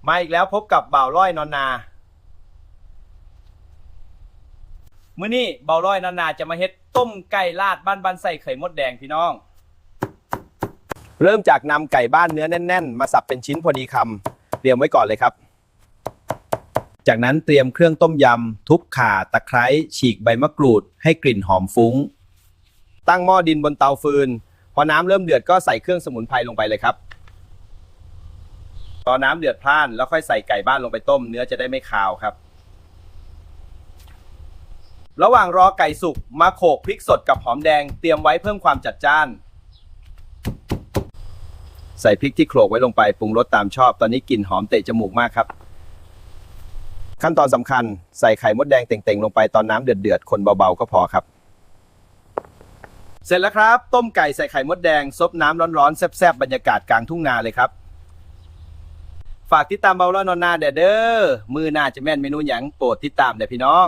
มาอีกแล้วพบกับบ่าวร้อยนอนนามื้อนี้บ่าวร้อยนอนนาจะมาเฮ็ดต้มไก่ลาดบ้านๆใส่ไข่มดแดงพี่น้องเริ่มจากนำไก่บ้านเนื้อแน่นๆมาสับเป็นชิ้นพอดีคำเตรียมไว้ก่อนเลยครับจากนั้นเตรียมเครื่องต้มยำทุบข่าตะไคร้ฉีกใบมะกรูดให้กลิ่นหอมฟุ้งตั้งหม้อดินบนเตาฟืนพอน้ำเริ่มเดือดก็ใส่เครื่องสมุนไพรลงไปเลยครับพอน้ำเดือดพล่านแล้วค่อยใส่ไก่บ้านลงไปต้มเนื้อจะได้ไม่คาวครับระหว่างรอไก่สุกมาโขลกพริกสดกับหอมแดงเตรียมไว้เพิ่มความจัดจ้านใส่พริกที่โขลกไว้ลงไปปรุงรสตามชอบตอนนี้กลิ่นหอมเตะจมูกมากครับขั้นตอนสำคัญใส่ไข่มดแดงเต่งๆลงไปตอนน้ำเดือดๆคนเบาๆก็พอครับเสร็จแล้วครับต้มไก่ใส่ไข่มดแดงซดน้ำร้อนๆแซ่บๆบรรยากาศกลางทุ่งนาเลยครับฝากติดตามเบาล่านอนนาเด้อมือหน้าจะแม่นเมนูหยังโปรดติดตามเด้อพี่น้อง